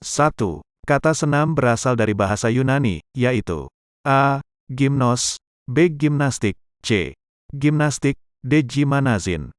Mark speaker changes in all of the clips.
Speaker 1: 1. Kata senam berasal dari bahasa Yunani, yaitu A. Gymnos, B. Gimnastik, C. Gimnastik, D. Gymnasium.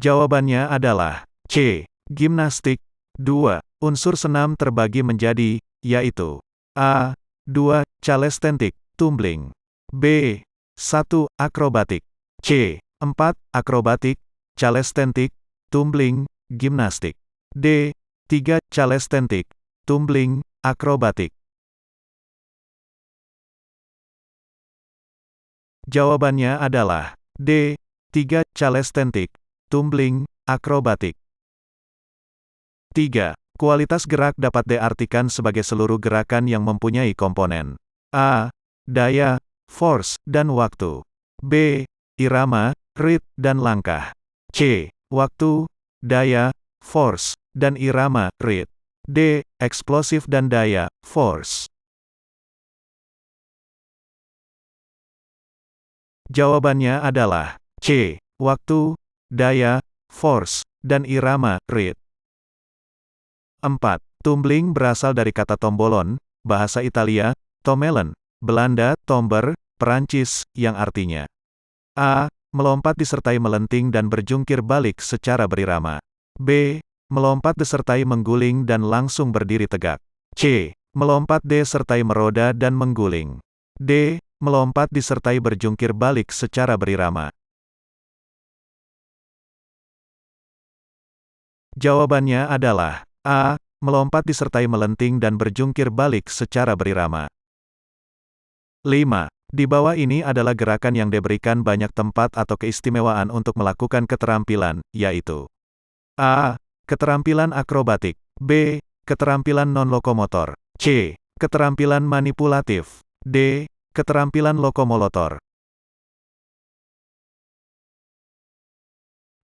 Speaker 1: Jawabannya adalah C. Gimnastik. 2. Unsur senam terbagi menjadi, yaitu A. 2. Calisthenics, tumbling, B. 1. Akrobatik, C. 4. Akrobatik, calisthenics, tumbling, gimnastik, D. 3. Calisthenics, tumbling, akrobatik. Jawabannya adalah D. 3. Calisthenics, tumbling, akrobatik. 3. Kualitas gerak dapat diartikan sebagai seluruh gerakan yang mempunyai komponen A. Daya, force, dan waktu, B. Irama, rit, dan langkah, C. Waktu, daya, force, dan irama, rit, D. Eksplosif dan daya, force. Jawabannya adalah C. Waktu, daya, force, dan irama, rit. 4. Tumbling berasal dari kata tombolon, bahasa Italia, tommelon, Belanda, tomber, Perancis, yang artinya A. Melompat disertai melenting dan berjungkir balik secara berirama, B. Melompat disertai mengguling dan langsung berdiri tegak, C. Melompat disertai meroda dan mengguling, D. Melompat disertai berjungkir balik secara berirama. Jawabannya adalah A. Melompat disertai melenting dan berjungkir balik secara berirama. 5. Di bawah ini adalah gerakan yang diberikan banyak tempat atau keistimewaan untuk melakukan keterampilan, yaitu A. Keterampilan akrobatik, B. Keterampilan non-lokomotor, C. Keterampilan manipulatif, D. Keterampilan lokomotor.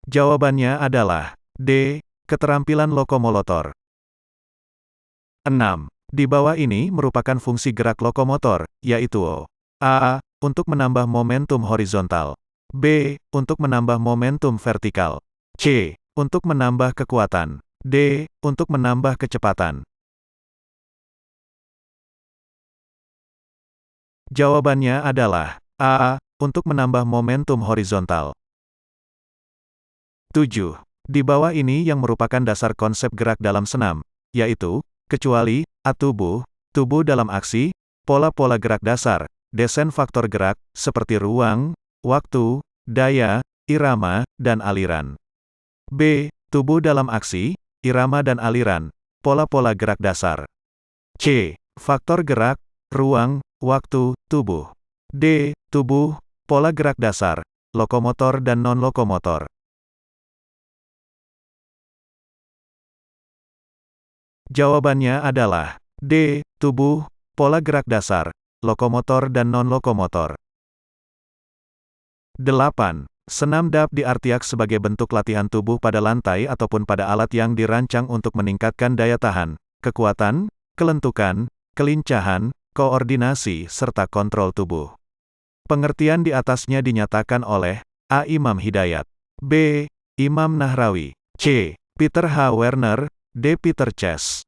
Speaker 1: Jawabannya adalah D. Keterampilan lokomotor. 6. Di bawah ini merupakan fungsi gerak lokomotor, yaitu A. Untuk menambah momentum horizontal, B. Untuk menambah momentum vertikal, C. Untuk menambah kekuatan, D. Untuk menambah kecepatan. Jawabannya adalah A. Untuk menambah momentum horizontal. 7. Di bawah ini yang merupakan dasar konsep gerak dalam senam, yaitu kecuali, tubuh, tubuh dalam aksi, pola-pola gerak dasar, desain faktor gerak, seperti ruang, waktu, daya, irama, dan aliran. B. Tubuh dalam aksi, irama dan aliran, pola-pola gerak dasar. C. Faktor gerak, ruang, waktu, tubuh. D. Tubuh, pola gerak dasar, lokomotor dan non-lokomotor. Jawabannya adalah D. Tubuh, pola gerak dasar, lokomotor dan non-lokomotor. 8. Senam dapat diartikan sebagai bentuk latihan tubuh pada lantai ataupun pada alat yang dirancang untuk meningkatkan daya tahan, kekuatan, kelentukan, kelincahan, koordinasi, serta kontrol tubuh. Pengertian di atasnya dinyatakan oleh A. Imam Hidayat, B. Imam Nahrawi, C. Peter H. Werner, D. Peter Chess.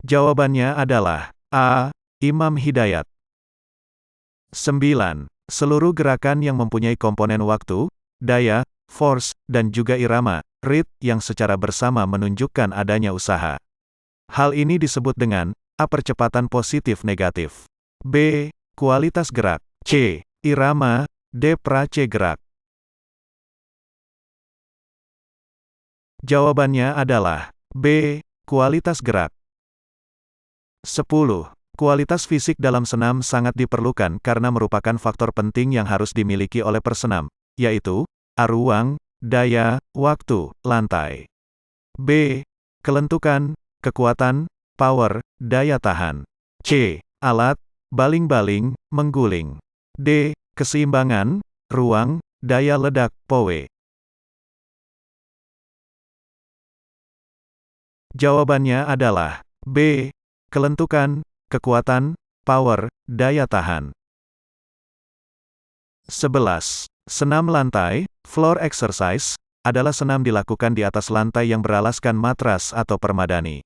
Speaker 1: Jawabannya adalah A. Imam Hidayat. 9. Seluruh gerakan yang mempunyai komponen waktu, daya, force, dan juga irama, rit, yang secara bersama menunjukkan adanya usaha. Hal ini disebut dengan A. Percepatan positif negatif, B. Kualitas gerak, C. Irama, D. Prace gerak. Jawabannya adalah B. Kualitas gerak. 10. Kualitas fisik dalam senam sangat diperlukan karena merupakan faktor penting yang harus dimiliki oleh pesenam, yaitu A. Ruang, daya, waktu, lantai. B. Kelentukan, kekuatan, power, daya tahan. C. Alat, baling-baling, mengguling. D. Keseimbangan, ruang, daya ledak, power. Jawabannya adalah B. Kelentukan, kekuatan, power, daya tahan. 11. Senam lantai, Floor exercise adalah senam dilakukan di atas lantai yang beralaskan matras atau permadani.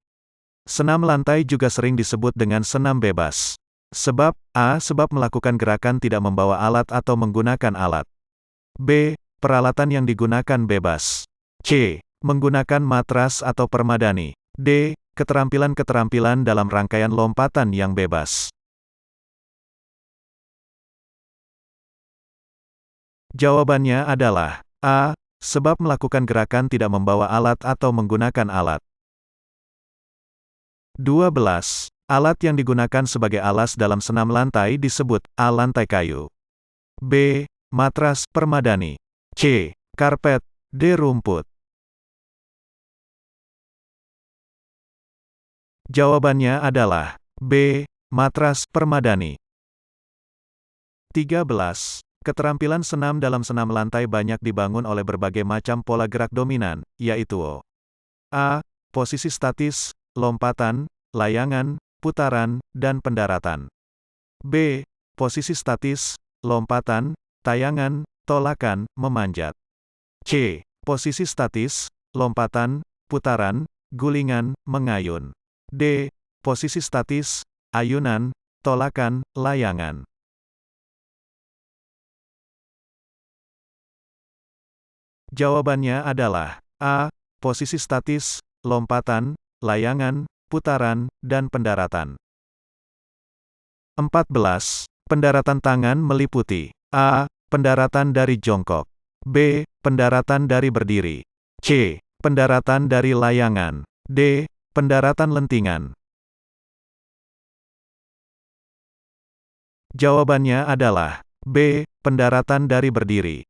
Speaker 1: Senam lantai juga sering disebut dengan senam bebas. Sebab A. Sebab melakukan gerakan tidak membawa alat atau menggunakan alat. B. Peralatan yang digunakan bebas. C. Menggunakan matras atau permadani. D. Keterampilan-keterampilan dalam rangkaian lompatan yang bebas. Jawabannya adalah A. Sebab melakukan gerakan tidak membawa alat atau menggunakan alat. 12. Alat yang digunakan sebagai alas dalam senam lantai disebut A. Lantai kayu. B. Matras permadani. C. Karpet. D. Rumput. Jawabannya adalah B. Matras permadani. 13. Keterampilan senam dalam senam lantai banyak dibangun oleh berbagai macam pola gerak dominan, yaitu A. Posisi statis, lompatan, layangan, putaran, dan pendaratan. B. Posisi statis, lompatan, tayangan, tolakan, memanjat. C. Posisi statis, lompatan, putaran, gulingan, mengayun. D. Posisi statis, ayunan, tolakan, layangan. Jawabannya adalah A. Posisi statis, lompatan, layangan, putaran, dan pendaratan. 14. Pendaratan tangan meliputi A. Pendaratan dari jongkok. B. Pendaratan dari berdiri. C. Pendaratan dari layangan. D. Pendaratan lentingan. Jawabannya adalah B. Pendaratan dari berdiri.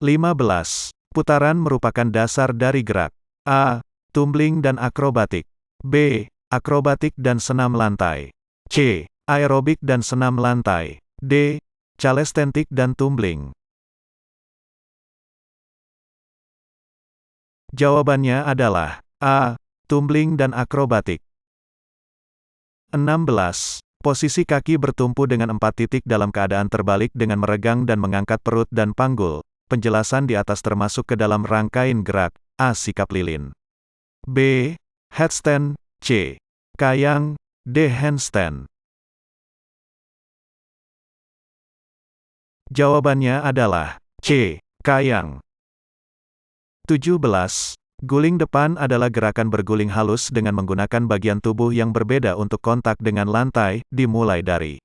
Speaker 1: 15. Putaran merupakan dasar dari gerak A. Tumbling dan akrobatik. B. Akrobatik dan senam lantai. C. Aerobik dan senam lantai. D. Calisthenics dan tumbling. Jawabannya adalah A. Tumbling dan akrobatik. 16. Posisi kaki bertumpu dengan 4 titik dalam keadaan terbalik dengan meregang dan mengangkat perut dan panggul. Penjelasan di atas termasuk ke dalam rangkaian gerak A. Sikap lilin. B. Headstand. C. Kayang. D. Handstand. Jawabannya adalah C. Kayang. 17. Guling depan adalah gerakan berguling halus dengan menggunakan bagian tubuh yang berbeda untuk kontak dengan lantai, dimulai dari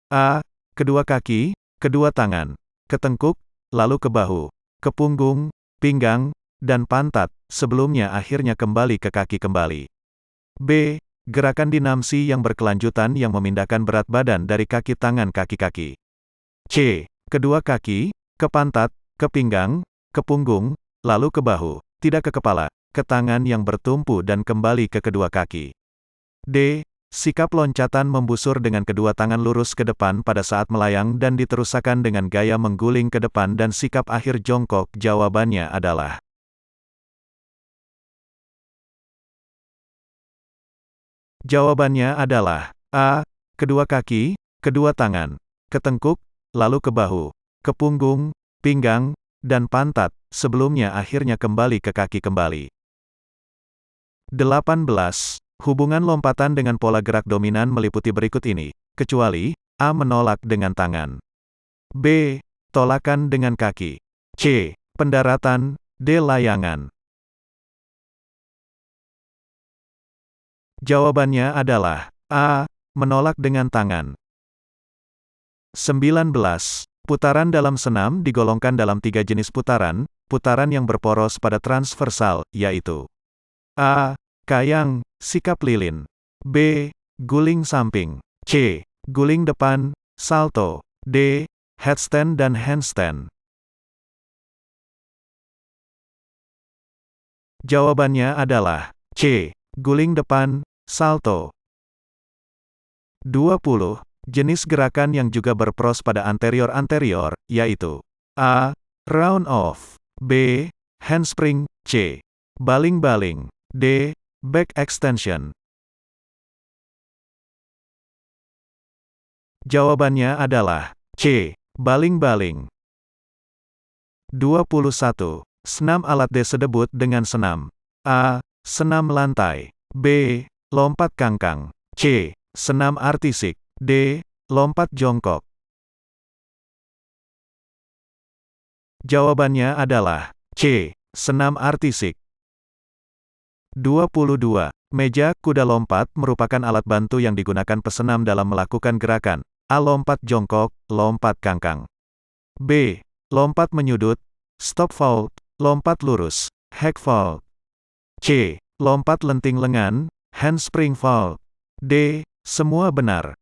Speaker 1: A. Kedua kaki, kedua tangan, ketengkuk, lalu ke bahu, ke punggung, pinggang, dan pantat, sebelumnya akhirnya kembali ke kaki kembali. B. Gerakan dinamsi yang berkelanjutan yang memindahkan berat badan dari kaki tangan kaki-kaki. C. Kedua kaki, ke pantat, ke pinggang, ke punggung, lalu ke bahu, tidak ke kepala, ke tangan yang bertumpu dan kembali ke kedua kaki. D. Sikap loncatan membusur dengan kedua tangan lurus ke depan pada saat melayang dan diteruskan dengan gaya mengguling ke depan dan sikap akhir jongkok. Jawabannya adalah A. Kedua kaki, kedua tangan, ketengkuk, lalu ke bahu, ke punggung, pinggang, dan pantat, sebelumnya akhirnya kembali ke kaki kembali. 18. Hubungan lompatan dengan pola gerak dominan meliputi berikut ini, kecuali A. Menolak dengan tangan, B. Tolakan dengan kaki, C. Pendaratan, D. Layangan. Jawabannya adalah A. Menolak dengan tangan. 19. Putaran dalam senam digolongkan dalam 3 jenis putaran, putaran yang berporos pada transversal, yaitu A. Kayang, sikap lilin. B. Guling samping. C. Guling depan, salto. D. Headstand dan handstand. Jawabannya adalah C. Guling depan, salto. 20. Jenis gerakan yang juga berpros pada anterior-anterior, yaitu A. Round off. B. Handspring. C. Baling-baling. D. Back extension. Jawabannya adalah C. Baling-baling. 21. Senam alat disebut dengan senam. A. Senam lantai. B. Lompat kangkang. C. Senam artistik. D. Lompat jongkok. Jawabannya adalah C. Senam artistik. 22. Meja kuda lompat merupakan alat bantu yang digunakan pesenam dalam melakukan gerakan A. Lompat jongkok, lompat kangkang. B. Lompat menyudut, stop vault, lompat lurus, hack vault. C. Lompat lenting lengan, handspring vault. D. Semua benar.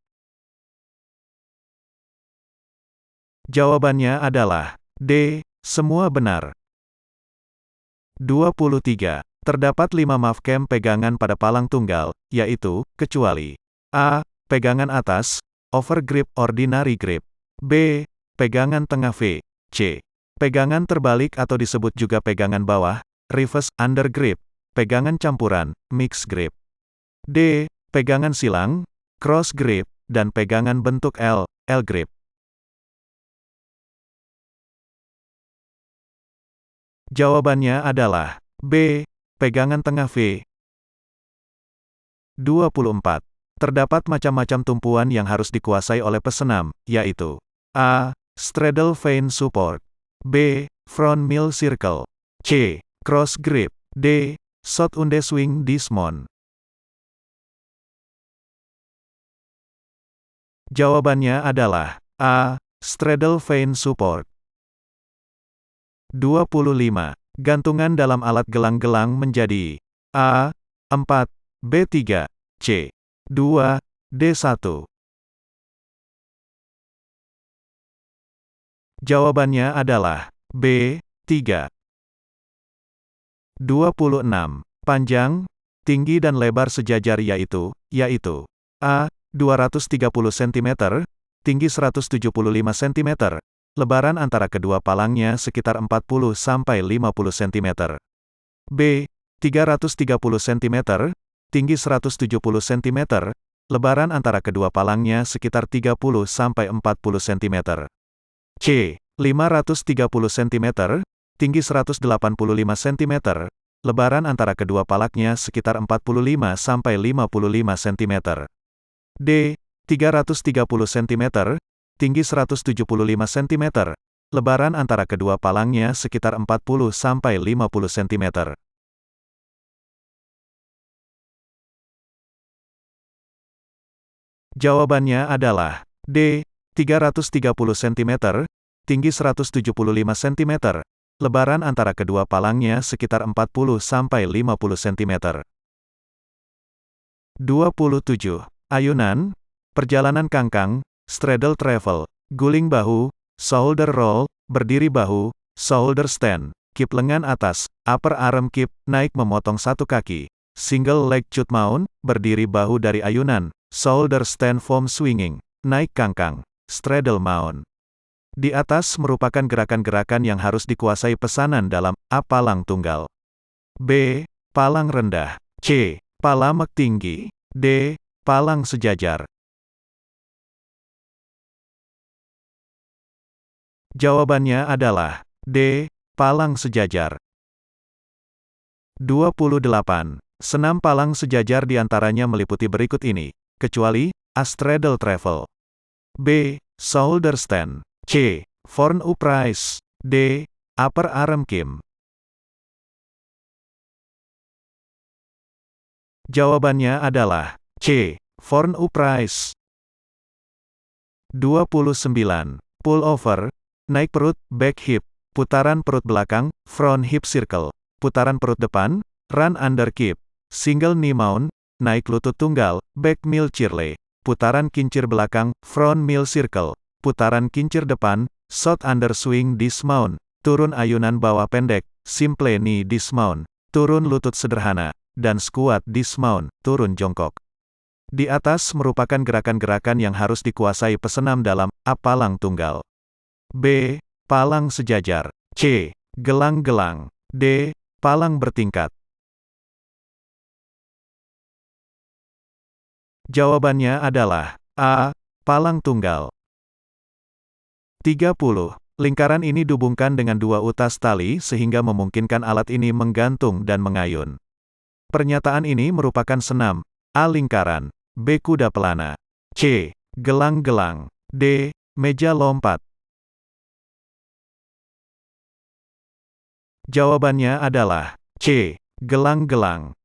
Speaker 1: Jawabannya adalah D. Semua benar. 23. Terdapat 5 mafcam pegangan pada palang tunggal, yaitu, kecuali A. Pegangan atas, overgrip ordinary grip. B. Pegangan tengah V. C. Pegangan terbalik atau disebut juga pegangan bawah, reverse under grip. Pegangan campuran, mix grip. D. Pegangan silang, cross grip, dan pegangan bentuk L, L grip. Jawabannya adalah B. Pegangan tengah V. 24. Terdapat macam-macam tumpuan yang harus dikuasai oleh pesenam, yaitu A. Straddle vane support. B. Front mill circle. C. Cross grip. D. Shot unde swing dismount. Jawabannya adalah A. Straddle vane support. 25. Gantungan dalam alat gelang-gelang menjadi A. 4, B. 3, C. 2, D. 1. Jawabannya adalah B. 3. 26. Panjang, tinggi dan lebar sejajar yaitu A. 230 cm, tinggi 175 cm, lebaran antara kedua palangnya sekitar 40-50 cm. B. 330 cm, tinggi 170 cm, lebaran antara kedua palangnya sekitar 30-40 cm. C. 530 cm, tinggi 185 cm, lebaran antara kedua palaknya sekitar 45-55 cm. D. 330 cm, tinggi 175 cm, lebaran antara kedua palangnya sekitar 40-50 cm. Jawabannya adalah D. 330 cm, tinggi 175 cm, lebaran antara kedua palangnya sekitar 40-50 cm. 27. Ayunan, perjalanan kangkang, straddle travel, guling bahu, shoulder roll, berdiri bahu, shoulder stand, kip lengan atas, upper arm kip, naik memotong satu kaki, single leg chute mount, berdiri bahu dari ayunan, shoulder stand foam swinging, naik kangkang, straddle mount. Di atas merupakan gerakan-gerakan yang harus dikuasai pesanan dalam A. Palang tunggal. B. Palang rendah. C. Palamek tinggi. D. Palang sejajar. Jawabannya adalah D. Palang sejajar. 28. Senam palang sejajar diantaranya meliputi berikut ini, kecuali A. Straddle travel. B. Shoulder stand. C. Forn uprise. D. Upper arm kim. Jawabannya adalah C. Forn uprise. 29. Pull over, naik perut, back hip, putaran perut belakang, front hip circle, putaran perut depan, run under kip, single knee mount, naik lutut tunggal, back mill chirley, putaran kincir belakang, front mill circle, putaran kincir depan, shot under swing dismount, turun ayunan bawah pendek, simple knee dismount, turun lutut sederhana, dan squat dismount, turun jongkok. Di atas merupakan gerakan-gerakan yang harus dikuasai pesenam dalam A. Palang tunggal. B. Palang sejajar. C. Gelang-gelang. D. Palang bertingkat. Jawabannya adalah A. Palang tunggal. 30. Lingkaran ini dihubungkan dengan dua utas tali sehingga memungkinkan alat ini menggantung dan mengayun. Pernyataan ini merupakan senam. A. Lingkaran. B. Kuda pelana. C. Gelang-gelang. D. Meja lompat. Jawabannya adalah C. Gelang-gelang.